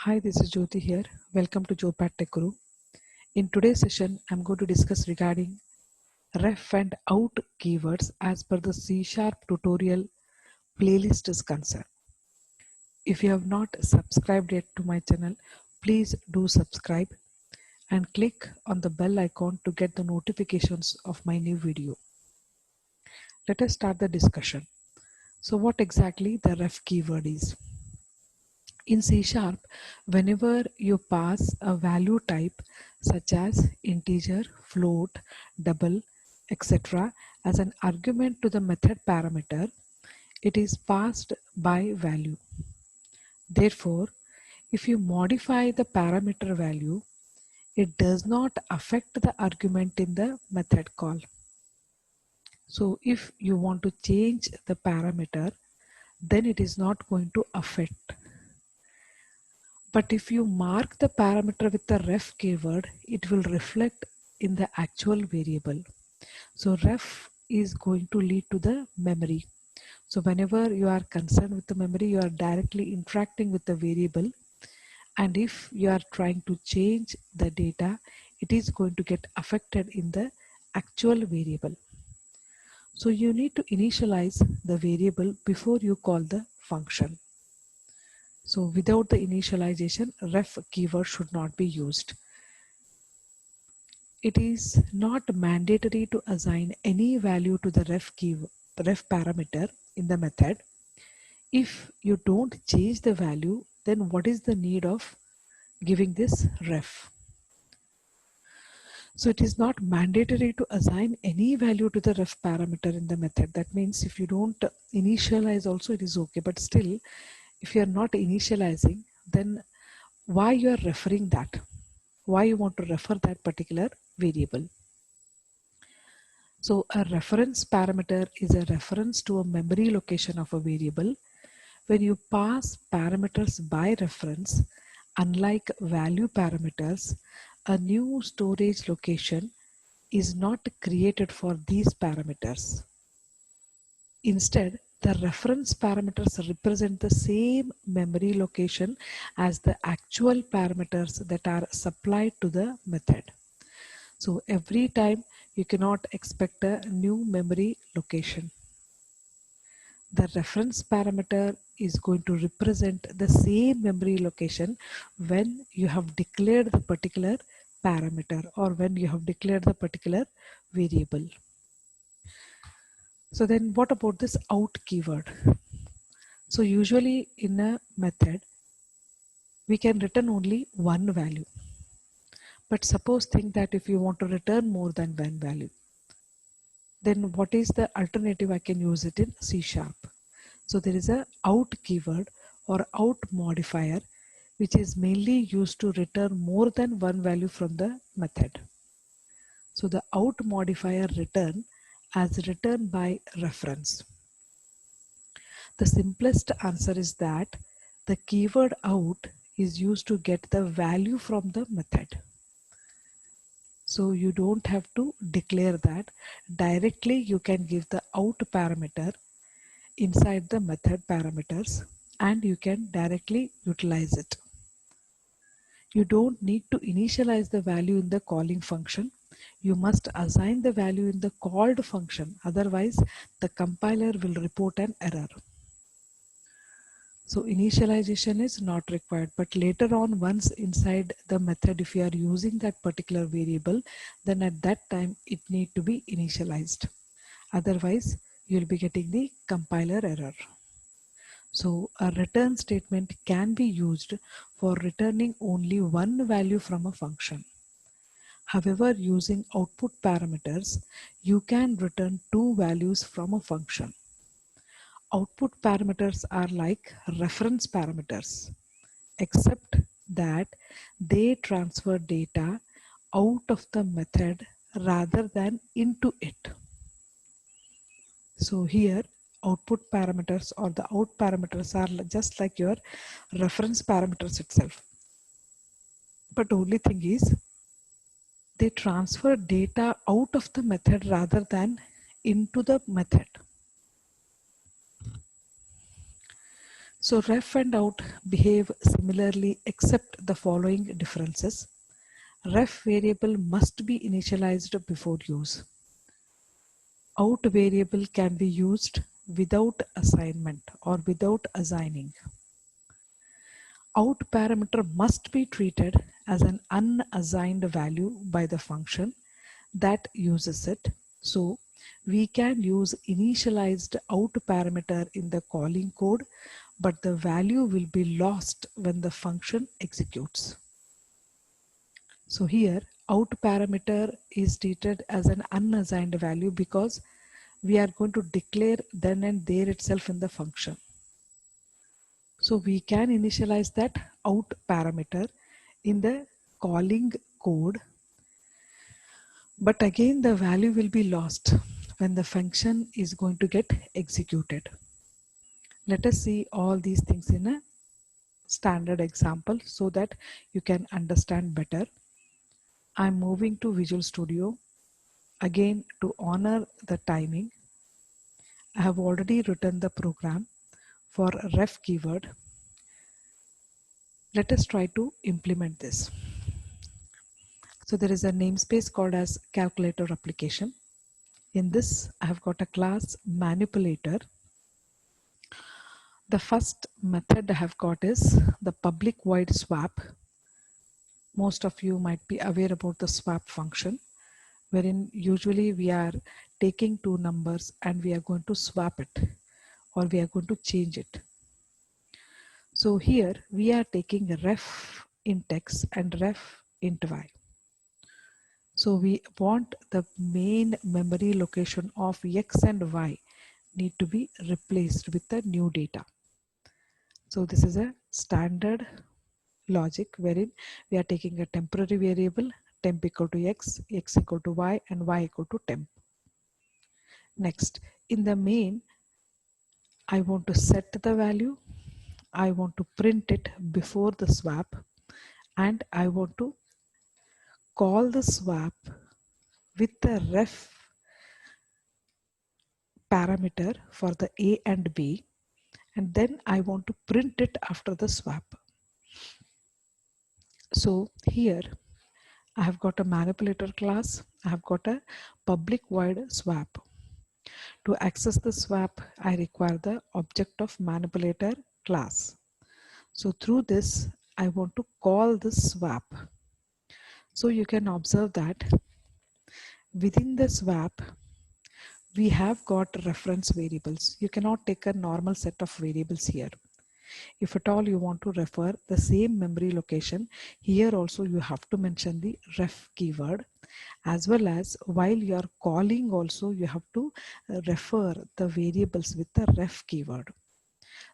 Hi, this is Jyoti here. Welcome to Jopat Tech Guru. In today's session, I'm going to discuss regarding ref and out keywords as per the C# tutorial playlist is concerned. If you have not subscribed yet to my channel, please do subscribe and click on the bell icon to get the notifications of my new video. Let us start the discussion. So what exactly the ref keyword is? In C#, whenever you pass a value type such as integer, float, double, etc. as an argument to the method parameter, it is passed by value. Therefore, if you modify the parameter value, it does not affect the argument in the method call. So if you want to change the parameter, then it is not going to affect. But if you mark the parameter with the ref keyword, it will reflect in the actual variable. So ref is going to lead to the memory. So whenever you are concerned with the memory, you are directly interacting with the variable. And if you are trying to change the data, it is going to get affected in the actual variable. So you need to initialize the variable before you call the function. So without the initialization, ref keyword should not be used. It is not mandatory to assign any value to the ref parameter in the method. If you don't change the value, then what is the need of giving this ref? So it is not mandatory to assign any value to the ref parameter in the method. That means if you don't initialize also, it is okay. But still, if you are not initializing, then why you are referring that? Why you want to refer that particular variable? So a reference parameter is a reference to a memory location of a variable. When you pass parameters by reference, unlike value parameters, a new storage location is not created for these parameters. Instead, the reference parameters represent the same memory location as the actual parameters that are supplied to the method. So every time you cannot expect a new memory location. The reference parameter is going to represent the same memory location when you have declared the particular parameter or when you have declared the particular variable. So then what about this out keyword? So usually in a method, we can return only one value. But suppose think that if you want to return more than one value, then what is the alternative? I can use it in C#. So there is a out keyword or out modifier which is mainly used to return more than one value from the method. So the out modifier return as return by reference. The simplest answer is that the keyword out is used to get the value from the method. So you don't have to declare that. Directly you can give the out parameter inside the method parameters and you can directly utilize it. You don't need to initialize the value in the calling function. You must assign the value in the called function. Otherwise, the compiler will report an error. So initialization is not required, but later on, once inside the method, if you are using that particular variable, then at that time it need to be initialized. Otherwise, you'll be getting the compiler error. So a return statement can be used for returning only one value from a function. However, using output parameters, you can return two values from a function. Output parameters are like reference parameters, except that they transfer data out of the method rather than into it. So here output parameters or the out parameters are just like your reference parameters itself. But only thing is they transfer data out of the method rather than into the method. So ref and out behave similarly except the following differences. Ref variable must be initialized before use. Out variable can be used without assignment or without assigning. Out parameter must be treated as an unassigned value by the function that uses it. So we can use initialized out parameter in the calling code, but the value will be lost when the function executes. So here out parameter is treated as an unassigned value because we are going to declare then and there itself in the function. So we can initialize that out parameter in the calling code, but again the value will be lost when the function is going to get executed. Let us see all these things in a standard example so that you can understand better. I'm moving to Visual Studio. Again, to honor the timing, I have already written the program for ref keyword. Let us try to implement this. So there is a namespace called as calculator application. In this, I have got a class manipulator. The first method I have got is the public void swap. Most of you might be aware about the swap function, wherein usually we are taking two numbers and we are going to swap it, or we are going to change it. So here we are taking ref int x and ref int y. So we want the main memory location of x and y need to be replaced with the new data. So this is a standard logic wherein we are taking a temporary variable temp equal to x, x equal to y, and y equal to temp. Next, in the main, I want to set the value, I want to print it before the swap, and I want to call the swap with the ref parameter for the a and b, and then I want to print it after the swap. So here I have got a manipulator class, I have got a public void swap. To access the swap, I require the object of manipulator class. So through this, I want to call this swap. So you can observe that within the swap, we have got reference variables. You cannot take a normal set of variables here. If at all you want to refer the same memory location, here also you have to mention the ref keyword, as well as while you are calling also you have to refer the variables with the ref keyword.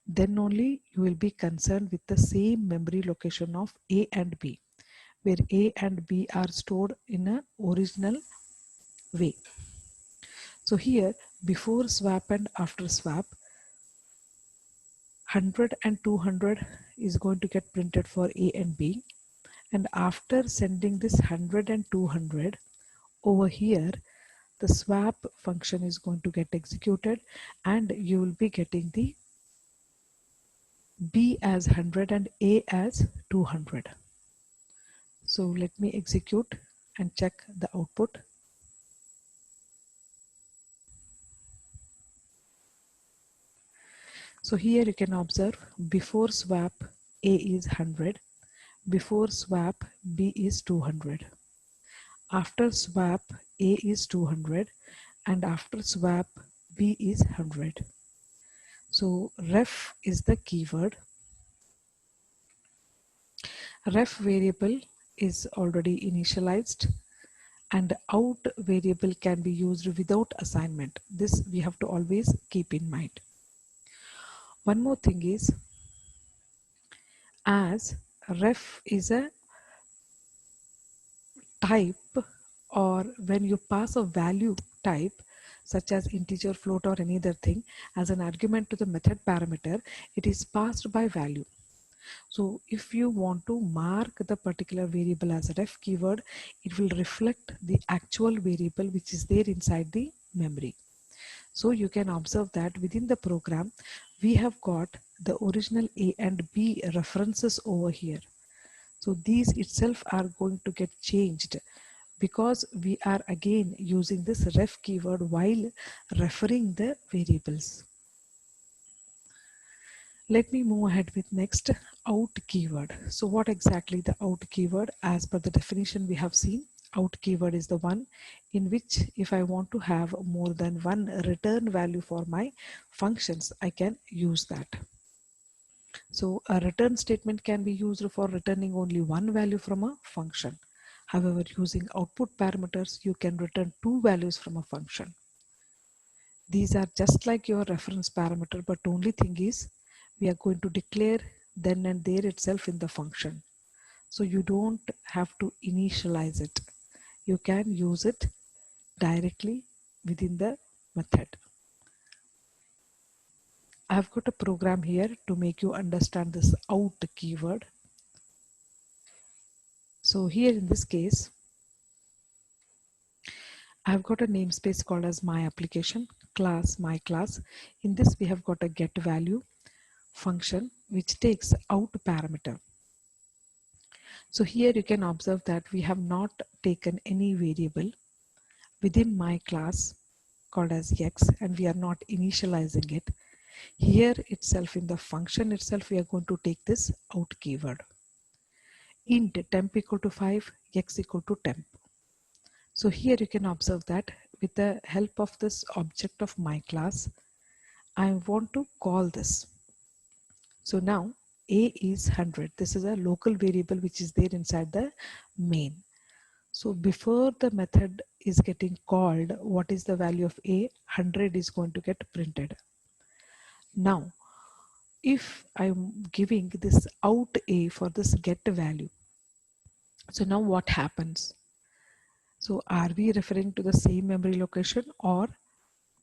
Then only you will be concerned with the same memory location of A and B, where A and B are stored in a original way. So here before swap and after swap, 100 and 200 is going to get printed for A and B, and after sending this 100 and 200 over here, the swap function is going to get executed and you will be getting the B as 100 and A as 200. So let me execute and check the output. So here you can observe before swap A is 100, before swap B is 200. After swap A is 200 and after swap B is 100. So ref is the keyword. Ref variable is already initialized and out variable can be used without assignment. This we have to always keep in mind. One more thing is, as ref is a type, or when you pass a value type such as integer, float, or any other thing as an argument to the method parameter, it is passed by value. So if you want to mark the particular variable as a ref keyword, it will reflect the actual variable which is there inside the memory. So you can observe that within the program we have got the original A and B references over here. So these itself are going to get changed because we are again using this ref keyword while referring the variables. Let me move ahead with next out keyword. So what exactly the out keyword? As per the definition we have seen, out keyword is the one in which if I want to have more than one return value for my functions, I can use that. So a return statement can be used for returning only one value from a function. However, using output parameters, you can return two values from a function. These are just like your reference parameter, but only thing is we are going to declare then and there itself in the function. So you don't have to initialize it. You can use it directly within the method. I've got a program here to make you understand this out keyword. So here in this case, I've got a namespace called as my application class, my class. In this we have got a get value function which takes out parameter. So here you can observe that we have not taken any variable within my class called as x, and we are not initializing it. Here itself in the function itself we are going to take this out keyword. Int temp equal to 5, x equal to temp. So here you can observe that with the help of this object of my class, I want to call this. So now A is 100. This is a local variable which is there inside the main. So before the method is getting called, what is the value of A? 100 is going to get printed. Now, if I'm giving this out A for this get value, so now what happens? So are we referring to the same memory location, or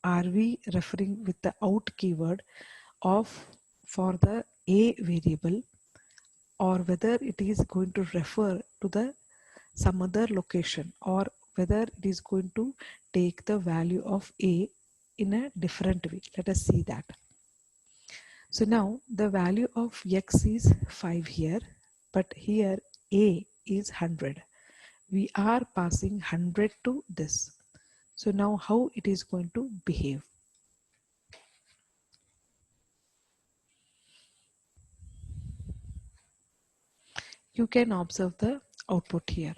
are we referring with the out keyword of for the A variable, or whether it is going to refer to the some other location, or whether it is going to take the value of A in a different way? Let us see that. So now the value of x is 5 here, but here A is 100. We are passing 100 to this. So now how it is going to behave? You can observe the output here.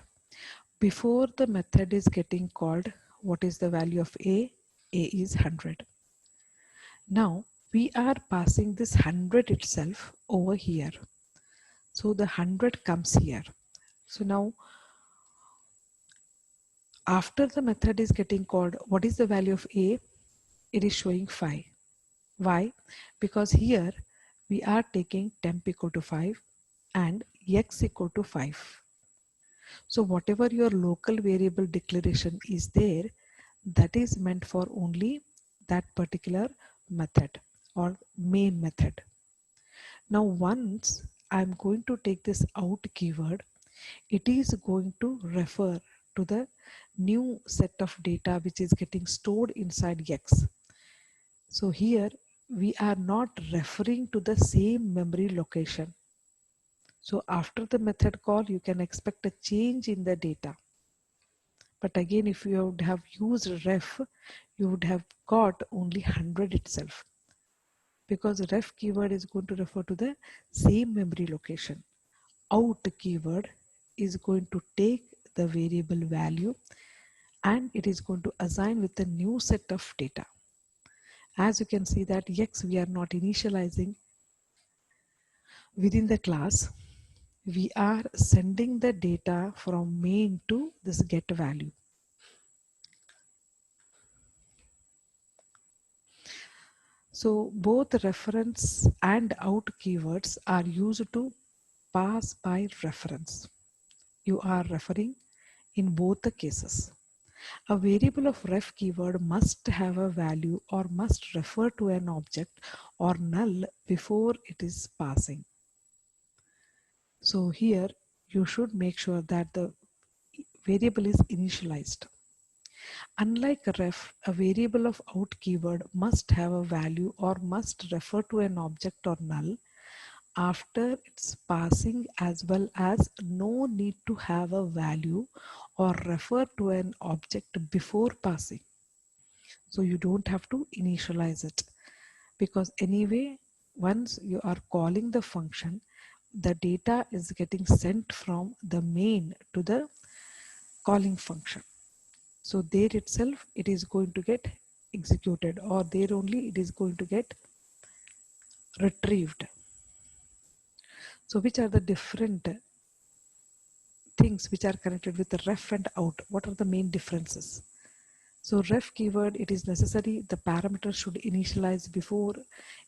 Before the method is getting called, what is the value of A? A is 100. Now we are passing this 100 itself over here. So the 100 comes here. So now after the method is getting called, what is the value of A? It is showing 5. Why? Because here we are taking temp equal to 5 and x equal to 5. So whatever your local variable declaration is there, that is meant for only that particular method or main method. Now once I'm going to take this out keyword, it is going to refer to the new set of data which is getting stored inside x. So here we are not referring to the same memory location. So after the method call, you can expect a change in the data. But again, if you would have used ref, you would have got only 100 itself, because ref keyword is going to refer to the same memory location. Out keyword is going to take the variable value and it is going to assign with a new set of data. As you can see that x we are not initializing within the class, we are sending the data from main to this get value. So both reference and out keywords are used to pass by reference. You are referring in both the cases. A variable of ref keyword must have a value or must refer to an object or null before it is passing. So here you should make sure that the variable is initialized. Unlike ref, a variable of out keyword must have a value or must refer to an object or null after its passing, as well as no need to have a value or refer to an object before passing. So you don't have to initialize it, because anyway, once you are calling the function, the data is getting sent from the main to the calling function. So there itself it is going to get executed, or there only it is going to get retrieved. So which are the different things which are connected with the ref and out? What are the main differences? So ref keyword, it is necessary the parameter should initialize before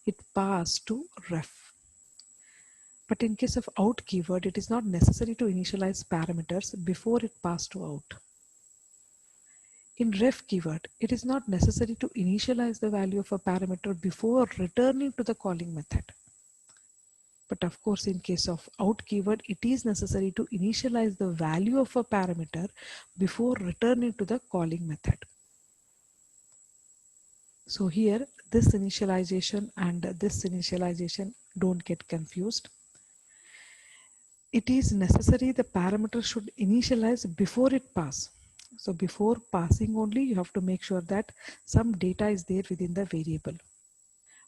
it pass to ref. But in case of out keyword, it is not necessary to initialize parameters before it pass to out. In ref keyword, it is not necessary to initialize the value of a parameter before returning to the calling method. But of course, in case of out keyword, it is necessary to initialize the value of a parameter before returning to the calling method. So here, this initialization and this initialization, don't get confused. It is necessary the parameter should initialize before it pass. So before passing only, you have to make sure that some data is there within the variable.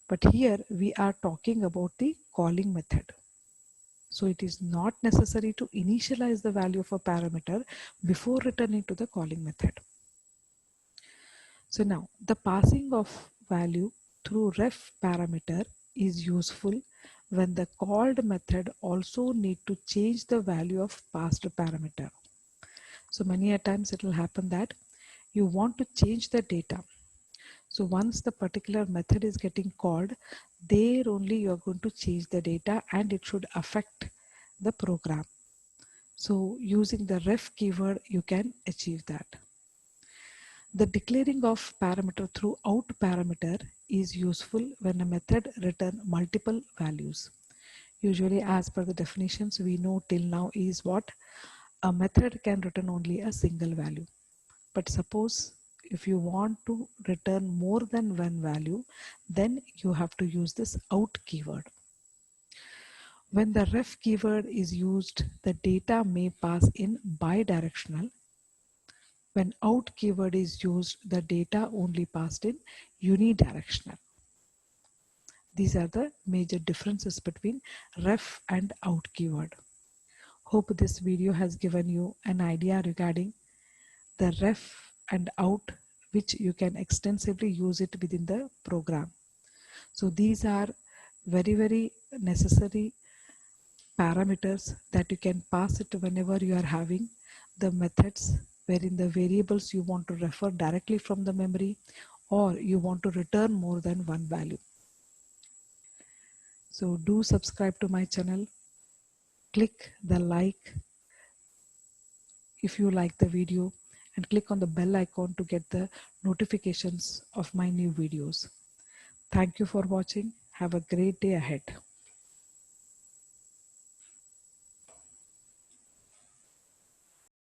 But here we are talking about the calling method. So it is not necessary to initialize the value of a parameter before returning to the calling method. So now the passing of value through ref parameter is useful when the called method also need to change the value of passed parameter. So many a times it will happen that you want to change the data. So once the particular method is getting called, there only you are going to change the data and it should affect the program. So using the ref keyword, you can achieve that. The declaring of parameter through out parameter is useful when a method return multiple values. Usually as per the definitions we know till now is what? A method can return only a single value. But suppose if you want to return more than one value, then you have to use this out keyword. When the ref keyword is used, the data may pass in bidirectional. When out keyword is used, the data only passed in unidirectional. These are the major differences between ref and out keyword. Hope this video has given you an idea regarding the ref and out, which you can extensively use it within the program. So these are very necessary parameters that you can pass it whenever you are having the methods wherein the variables you want to refer directly from the memory, or you want to return more than one value. So do subscribe to my channel, click the like if you like the video, and click on the bell icon to get the notifications of my new videos. Thank you for watching. Have a great day ahead.